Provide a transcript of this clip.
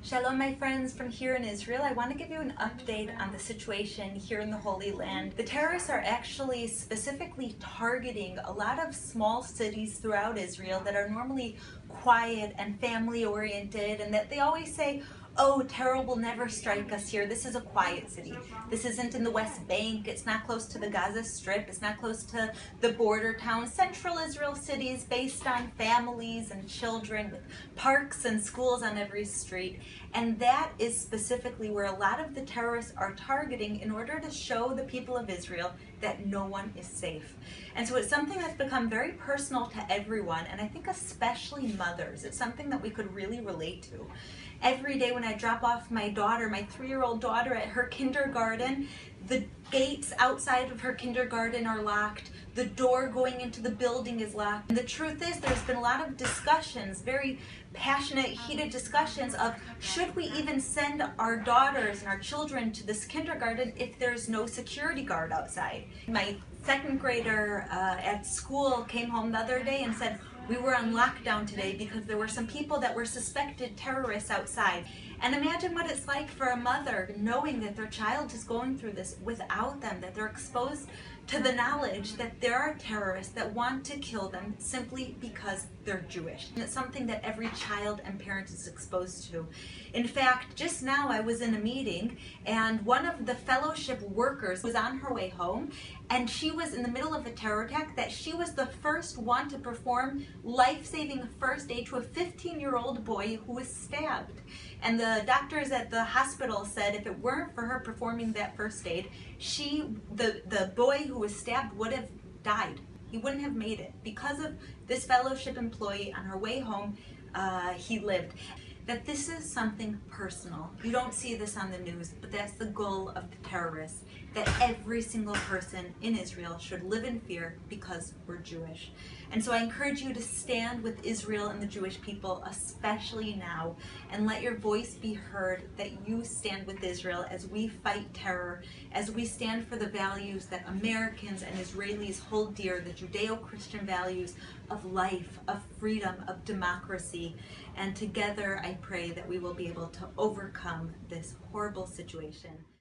Shalom, my friends from here in Israel. I want to give you an update on the situation here in the Holy Land. The terrorists are actually specifically targeting a lot of small cities throughout Israel that are normally quiet and family oriented, and that they always say, oh, terror will never strike us here. This is a quiet city. This isn't in the West Bank. It's not close to the Gaza Strip. It's not close to the border towns. Central Israel cities based on families and children with parks and schools on every street. And that is specifically where a lot of the terrorists are targeting in order to show the people of Israel that no one is safe. And so it's something that's become very personal to everyone, and I think especially mothers. It's something that we could really relate to. Every day when I drop off my daughter, my 3-year-old daughter, at her kindergarten, the gates outside of her kindergarten are locked. The door going into the building is locked. And the truth is, there's been a lot of discussions, very passionate, heated discussions of should we even send our daughters and our children to this kindergarten if there's no security guard outside. My second grader at school came home the other day and said, we were on lockdown today because there were some people that were suspected terrorists outside. And imagine what it's like for a mother knowing that their child is going through this without them, that they're exposed to the knowledge that there are terrorists that want to kill them simply because they're Jewish. And it's something that every child and parent is exposed to. In fact, just now I was in a meeting and one of the fellowship workers was on her way home, and she was in the middle of a terror attack that she was the first one to perform life-saving first aid to a 15-year-old boy who was stabbed. And the doctors at the hospital said if it weren't for her performing that first aid, the boy who was stabbed would have died. He wouldn't have made it. Because of this fellowship employee, on her way home, he lived. That this is something personal. You don't see this on the news, but that's the goal of the terrorists, that every single person in Israel should live in fear because we're Jewish. And so I encourage you to stand with Israel and the Jewish people, especially now, and let your voice be heard that you stand with Israel as we fight terror, as we stand for the values that Americans and Israelis hold dear, the Judeo-Christian values of life, of freedom, of democracy. And together I pray that we will be able to overcome this horrible situation.